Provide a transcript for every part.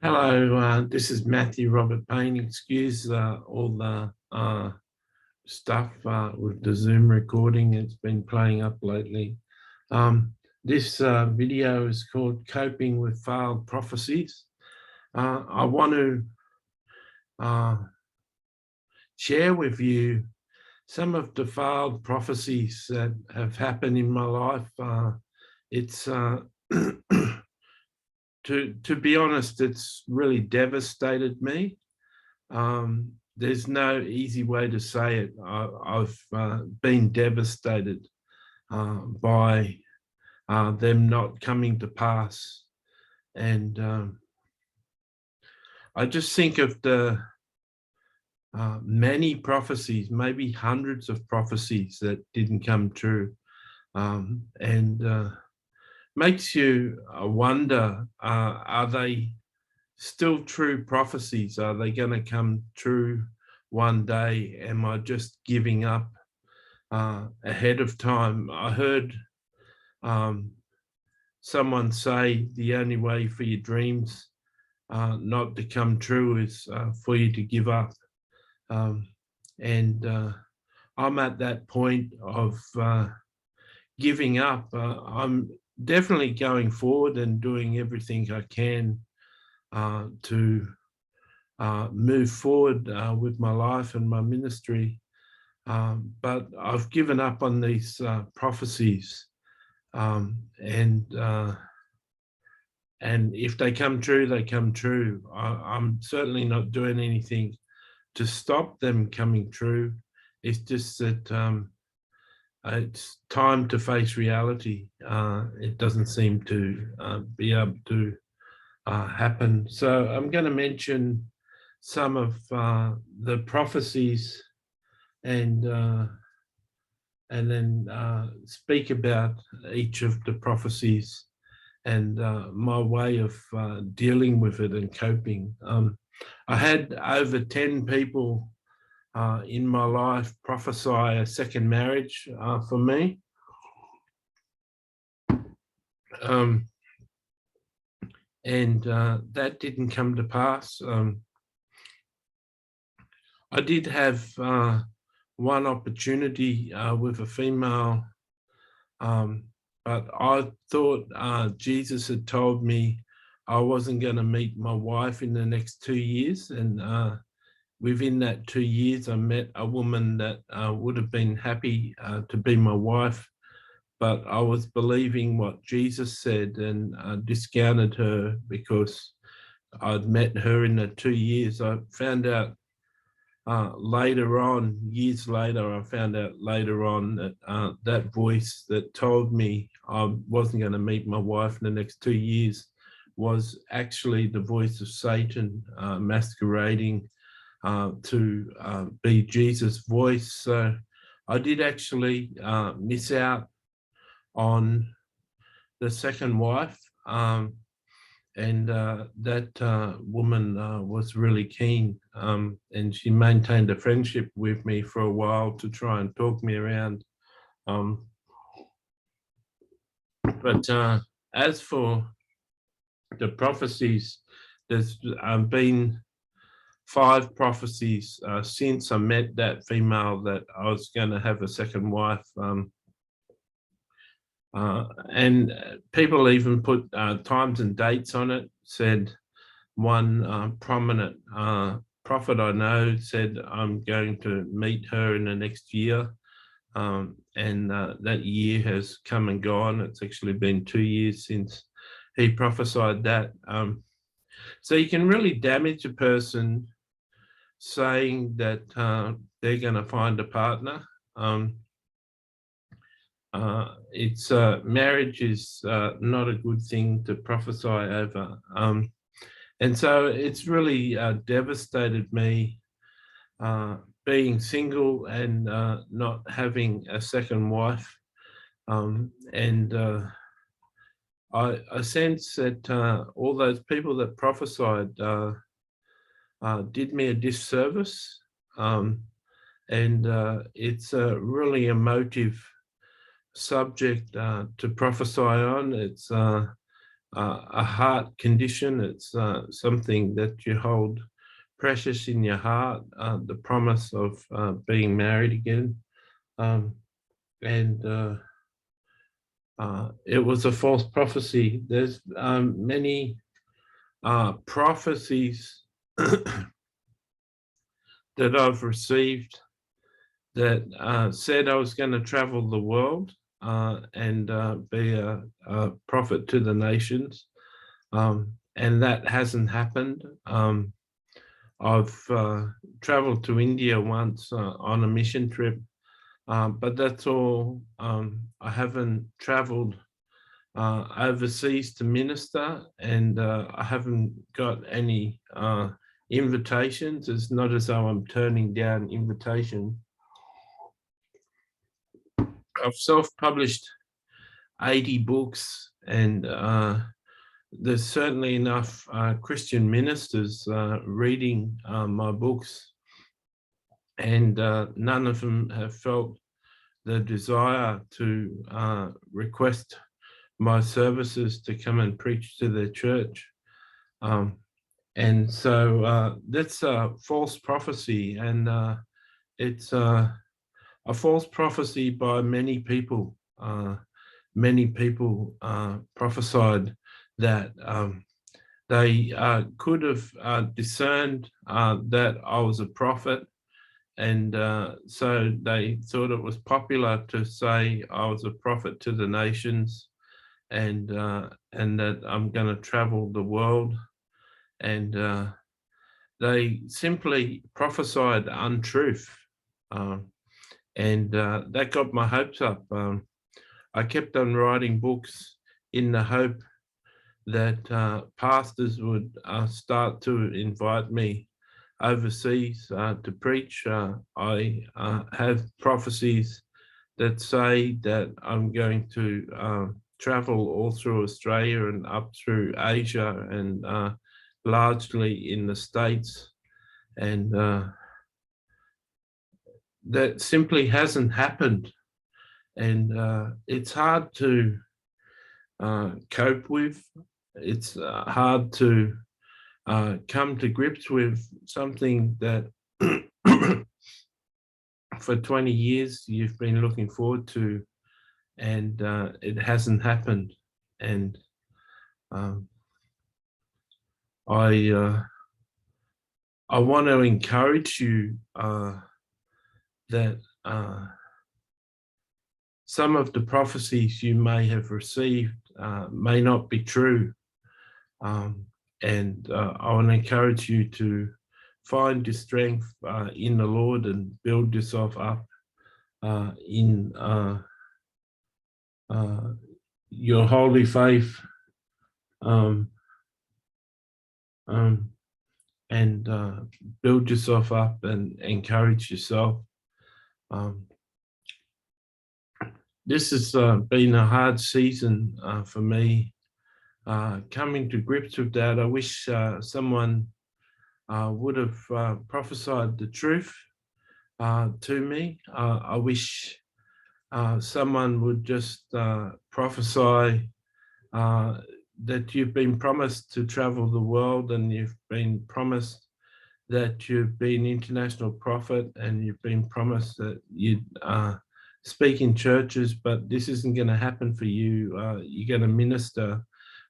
Hello, this is Matthew Robert Payne. Excuse all the stuff with the Zoom recording. It's been playing up lately. This video is called Coping with Failed Prophecies. I want to share with you some of the failed prophecies that have happened in my life. It's to be honest, it's really devastated me. There's no easy way to say it. I've been devastated by them not coming to pass. And I just think of the many prophecies, maybe hundreds of prophecies that didn't come true. And makes you wonder, are they still true prophecies? Are they going to come true one day? Am I just giving up ahead of time? I heard someone say the only way for your dreams not to come true is for you to give up. And I'm at that point of giving up. I'm definitely going forward and doing everything I can to move forward with my life and my ministry. But I've given up on these prophecies. And if they come true, they come true. I'm certainly not doing anything to stop them coming true. It's just that it's time to face reality. It doesn't seem to be able to happen. So I'm going to mention some of the prophecies and then speak about each of the prophecies and my way of dealing with it and coping. I had over 10 people in my life prophesy a second marriage for me. And that didn't come to pass. I did have one opportunity with a female, but I thought Jesus had told me I wasn't going to meet my wife in the next 2 years. And within that 2 years, I met a woman that would have been happy to be my wife. But I was believing what Jesus said and discounted her because I'd met her in the 2 years. I found out later on, years later, I found out later on that that voice that told me I wasn't going to meet my wife in the next 2 years was actually the voice of Satan masquerading to be Jesus' voice. So I did actually miss out on the second wife. And that woman was really keen, and she maintained a friendship with me for a while to try and talk me around. But as for the prophecies, there's been 5 prophecies since I met that female that I was going to have a second wife. And people even put times and dates on it. Said one prominent prophet I know said, I'm going to meet her in the next year. And that year has come and gone. It's actually been 2 years since he prophesied that. So you can really damage a person saying that they're going to find a partner. Marriage is not a good thing to prophesy over. And so it's really devastated me being single and not having a second wife. And I sense that all those people that prophesied did me a disservice. And it's a really emotive subject to prophesy on. It's a heart condition. It's something that you hold precious in your heart, the promise of being married again. And it was a false prophecy. There's many prophecies that I've received that said I was going to travel the world and be a prophet to the nations. And that hasn't happened. I've traveled to India once on a mission trip, but that's all. I haven't traveled overseas to minister, and I haven't got any invitations. It's not as though I'm turning down invitation. I've self-published 80 books, and there's certainly enough Christian ministers reading my books, and none of them have felt the desire to request my services to come and preach to their church. And so that's a false prophecy, and it's a false prophecy by many people. Many people prophesied that they could have discerned that I was a prophet, and so they thought it was popular to say I was a prophet to the nations, and that I'm going to travel the world, and they simply prophesied untruth, and that got my hopes up. I kept on writing books in the hope that pastors would start to invite me overseas to preach. I have prophecies that say that I'm going to travel all through Australia and up through Asia, and largely in the States. And that simply hasn't happened. And it's hard to cope with. It's hard to come to grips with something that for 20 years you've been looking forward to, and it hasn't happened. And I want to encourage you that some of the prophecies you may have received may not be true. And I want to encourage you to find your strength in the Lord and build yourself up in your holy faith, and build yourself up and encourage yourself. This has been a hard season for me, coming to grips with that. I wish someone would have prophesied the truth to me. I wish someone would just prophesy that you've been promised to travel the world, and you've been promised that you'd be an international prophet, and you've been promised that you'd speak in churches, but this isn't going to happen for you. You're going to minister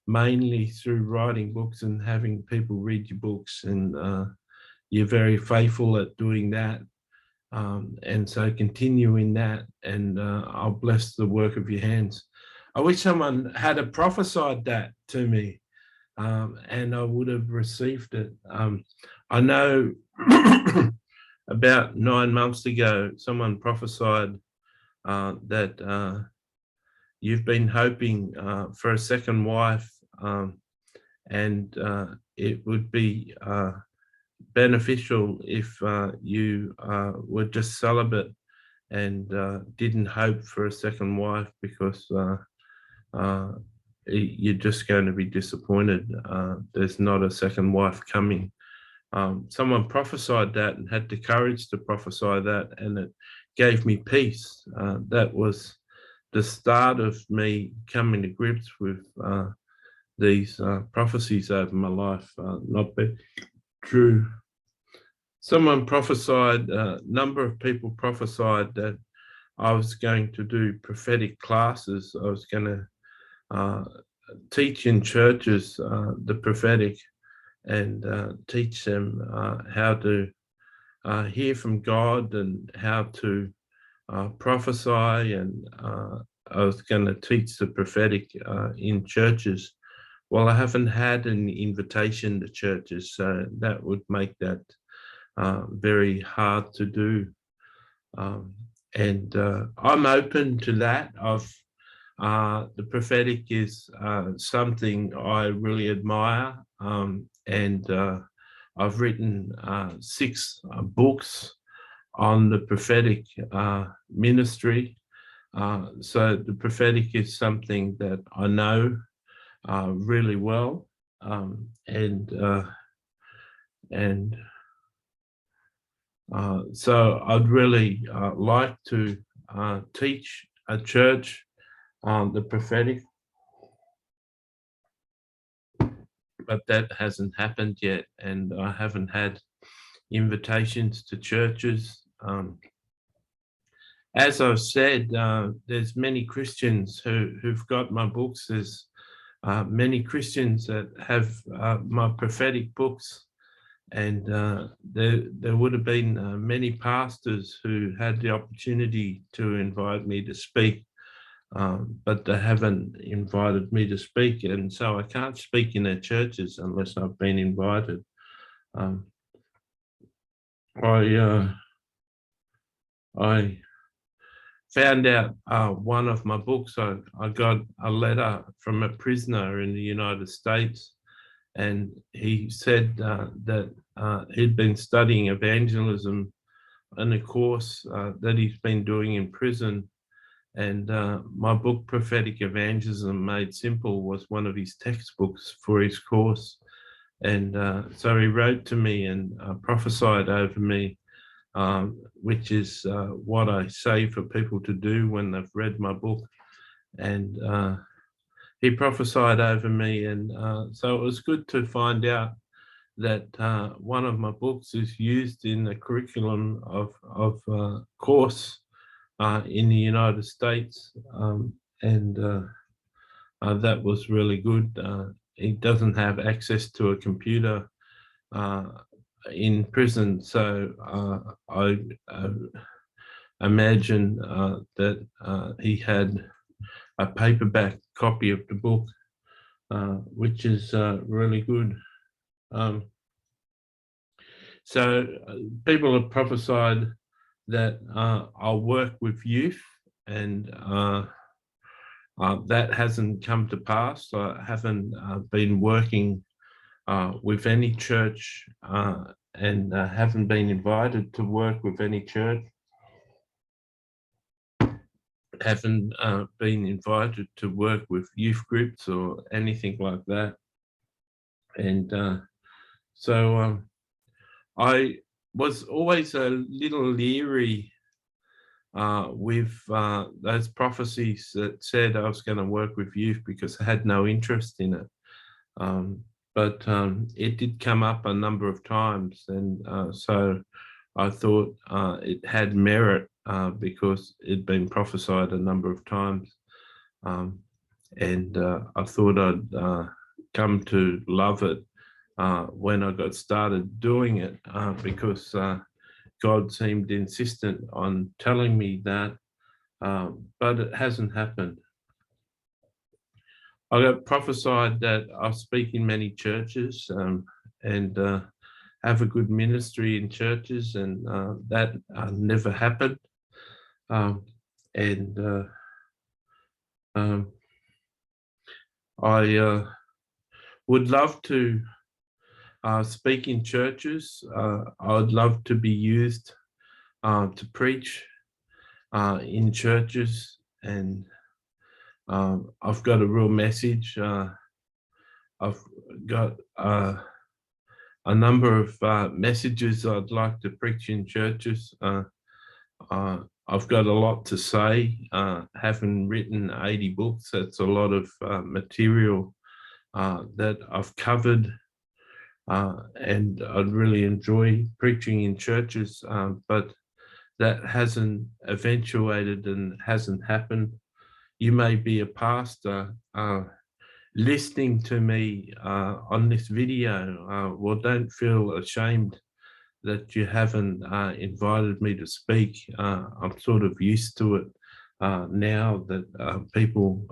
mainly through writing books and having people read your books, and you're very faithful at doing that. And so continue in that, and I'll bless the work of your hands. I wish someone had prophesied that to me, and I would have received it. I know about 9 months ago, someone prophesied that you've been hoping for a second wife, and it would be beneficial if you were just celibate and didn't hope for a second wife, because you're just going to be disappointed. There's not a second wife coming. Someone prophesied that and had the courage to prophesy that, and it gave me peace. That was the start of me coming to grips with these prophecies over my life not be true. Someone prophesied, a number of people prophesied that I was going to do prophetic classes. I was going to teach in churches the prophetic and teach them how to hear from God and how to prophesy. And I was going to teach the prophetic in churches. Well, I haven't had an invitation to churches, so that would make that very hard to do. And I'm open to that. The prophetic is something I really admire, and I've written 6 books on the prophetic ministry. So the prophetic is something that I know really well, and so I'd really like to teach a church on the prophetic, but that hasn't happened yet, and I haven't had invitations to churches. As I've said, there's many Christians who've got my books. There's many Christians that have my prophetic books, and there would have been many pastors who had the opportunity to invite me to speak, but they haven't invited me to speak, and so I can't speak in their churches unless I've been invited. I found out one of my books. I got a letter from a prisoner in the United States, and he said that he'd been studying evangelism in a course that he's been doing in prison. And my book, Prophetic Evangelism Made Simple, was one of his textbooks for his course. And so he wrote to me and prophesied over me, which is what I say for people to do when they've read my book. And he prophesied over me. And so it was good to find out that one of my books is used in the curriculum of course in the United States. And that was really good. He doesn't have access to a computer in prison, so I imagine that he had a paperback copy of the book, which is really good. So people have prophesied that I'll work with youth, and that hasn't come to pass. I haven't been working with any church and haven't been invited to work with any church. Haven't been invited to work with youth groups or anything like that. And so I was always a little leery with those prophecies that said I was going to work with youth, because I had no interest in it. But it did come up a number of times, and so I thought it had merit because it'd been prophesied a number of times. And I thought I'd come to love it when I got started doing it, because God seemed insistent on telling me that, but it hasn't happened. I got prophesied that I'll speak in many churches and have a good ministry in churches, and that never happened. And I would love to speak in churches. I'd love to be used to preach in churches, and I've got a real message. I've got a number of messages I'd like to preach in churches. I've got a lot to say. Having written 80 books, that's a lot of material that I've covered, and I'd really enjoy preaching in churches, but that hasn't eventuated and hasn't happened. You may be a pastor listening to me on this video. Well, don't feel ashamed that you haven't invited me to speak. I'm sort of used to it now that people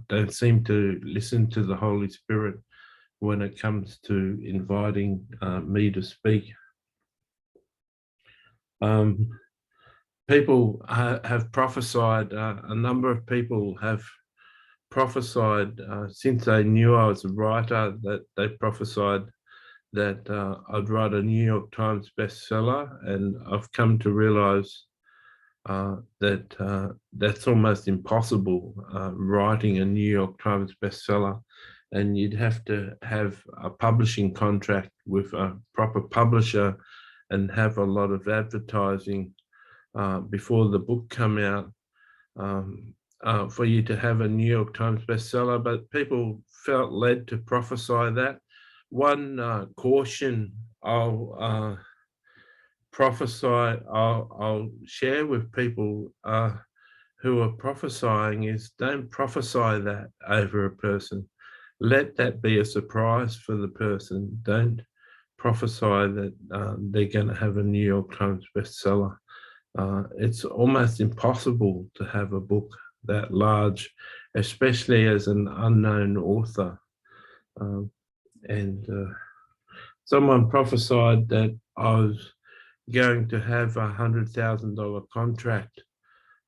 don't seem to listen to the Holy Spirit when it comes to inviting me to speak. People have prophesied, a number of people have prophesied since they knew I was a writer, that they prophesied that I'd write a New York Times bestseller, and I've come to realize that that's almost impossible, writing a New York Times bestseller, and you'd have to have a publishing contract with a proper publisher and have a lot of advertising before the book come out, for you to have a New York Times bestseller. But people felt led to prophesy that. One caution I'll I'll share with people who are prophesying is, don't prophesy that over a person. Let that be a surprise for the person. Don't prophesy that they're going to have a New York Times bestseller. It's almost impossible to have a book that large, especially as an unknown author. And someone prophesied that I was going to have $100,000 contract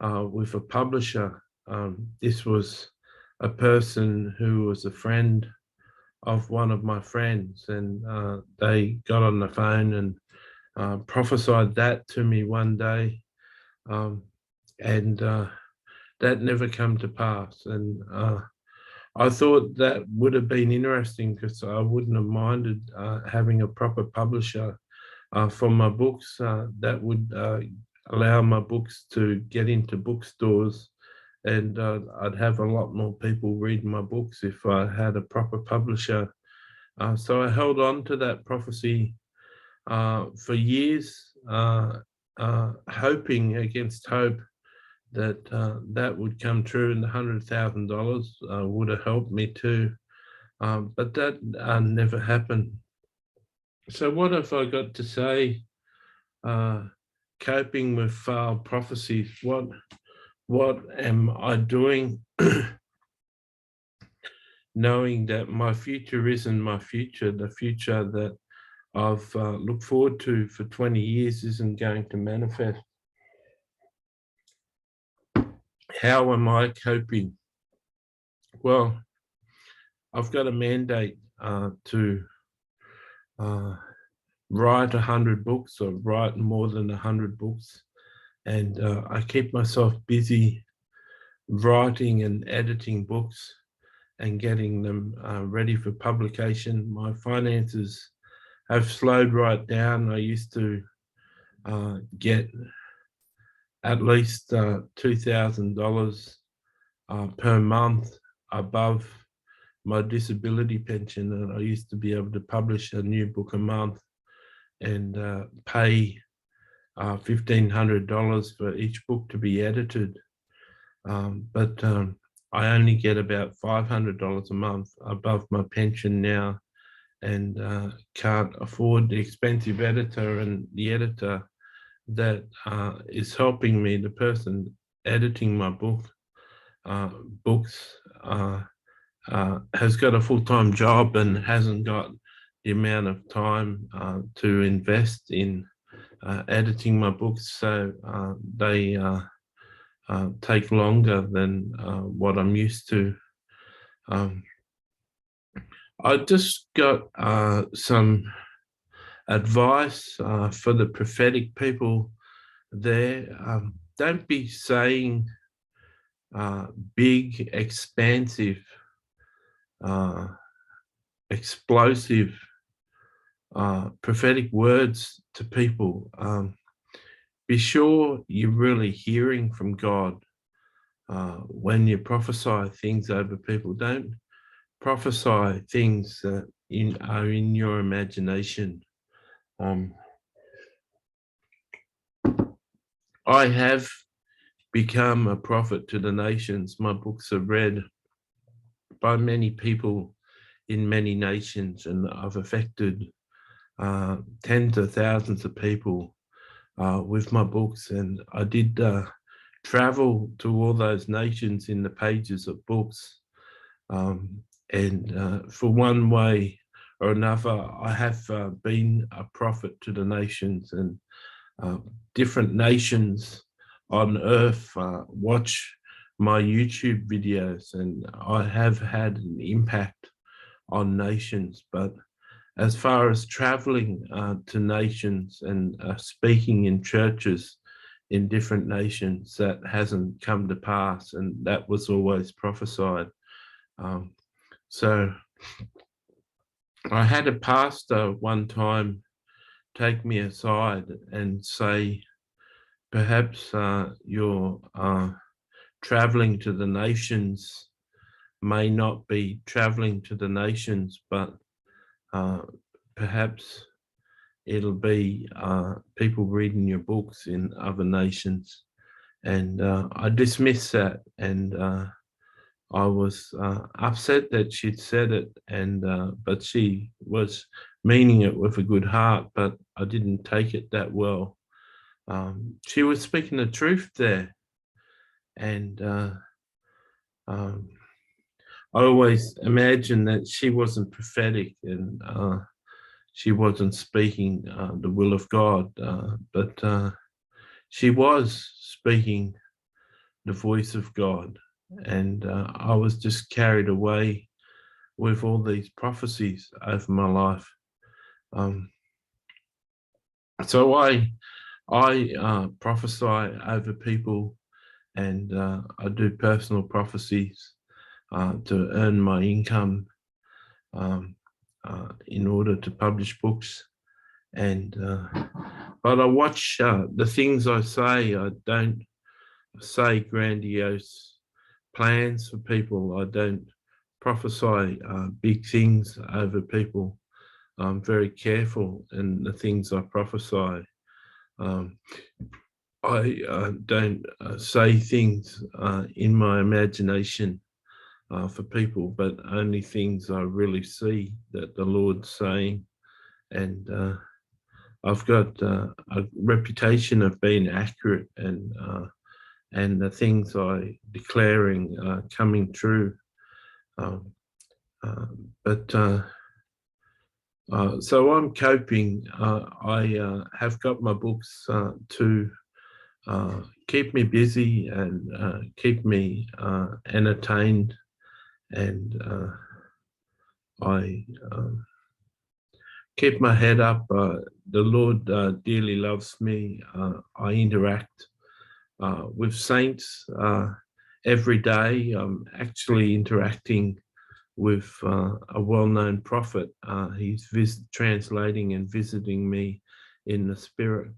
with a publisher. This was a person who was a friend of one of my friends, and they got on the phone and prophesied that to me one day, and that never come to pass. And I thought that would have been interesting, because I wouldn't have minded having a proper publisher for my books that would allow my books to get into bookstores, and I'd have a lot more people reading my books if I had a proper publisher. So I held on to that prophecy for years, hoping against hope that that would come true, and the $100,000 would have helped me too. But that never happened. So what have I got to say? Coping with failed prophecies. What am I doing? Knowing that my future isn't my future, the future that I've looked forward to for 20 years isn't going to manifest. How am I coping? Well, I've got a mandate to write 100 books, or write more than 100 books. And I keep myself busy writing and editing books and getting them ready for publication. My finances have slowed right down. I used to get at least $2,000 per month above my disability pension, and I used to be able to publish a new book a month and pay $1,500 for each book to be edited. But I only get about $500 a month above my pension now, and can't afford the expensive editor, and the editor that is helping me, the person editing my books, has got a full-time job and hasn't got the amount of time to invest in editing my books, so they take longer than what I'm used to. I just got some advice for the prophetic people there. Don't be saying big, expansive, explosive prophetic words to people. Be sure you're really hearing from God when you prophesy things over people. Don't prophesy things that are in your imagination. I have become a prophet to the nations. My books are read by many people in many nations, and I've affected tens of thousands of people with my books. And I did travel to all those nations in the pages of books. And for one way or another, I have been a prophet to the nations, and different nations on earth watch my YouTube videos, and I have had an impact on nations. But as far as traveling to nations and speaking in churches in different nations, that hasn't come to pass, and that was always prophesied. So I had a pastor one time take me aside and say, perhaps your traveling to the nations may not be traveling to the nations, but perhaps it'll be people reading your books in other nations. And I dismissed that, and I was upset that she'd said it, and but she was meaning it with a good heart, but I didn't take it that well. She was speaking the truth there, and um, I always imagined that she wasn't prophetic, and she wasn't speaking the will of God, but she was speaking the voice of God. And I was just carried away with all these prophecies over my life. So I prophesy over people, and I do personal prophecies to earn my income in order to publish books. And but I watch the things I say. I don't say grandiose plans for people. I don't prophesy big things over people. I'm very careful in the things I prophesy. I don't say things in my imagination for people, but only things I really see that the Lord's saying. And I've got a reputation of being accurate, and the things I declaring coming true. So I'm coping. I have got my books to keep me busy and keep me entertained, and I keep my head up. The Lord dearly loves me. I interact with saints every day. I'm actually interacting with a well-known prophet. He's translating and visiting me in the spirit.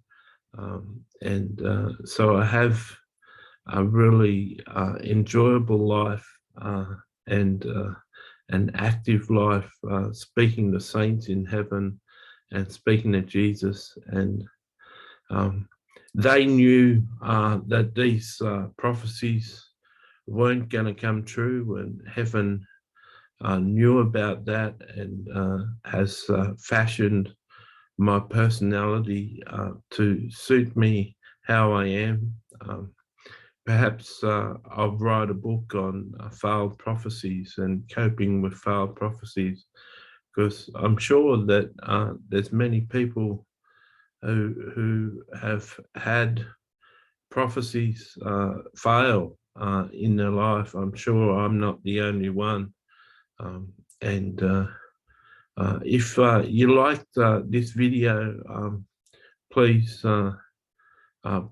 And so I have a really enjoyable life and an active life, speaking to saints in heaven and speaking to Jesus. And they knew that these prophecies weren't going to come true, and heaven knew about that, and has fashioned my personality to suit me how I am. Perhaps I'll write a book on failed prophecies and coping with failed prophecies, because I'm sure that there's many people who have had prophecies fail in their life. I'm sure I'm not the only one. And if you liked this video, please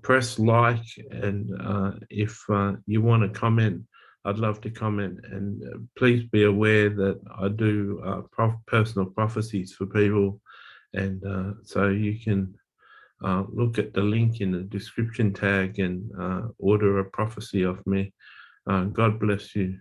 press like, and if you want to comment, I'd love to comment. And please be aware that I do personal prophecies for people, and so you can look at the link in the description tag and order a prophecy of me. God bless you.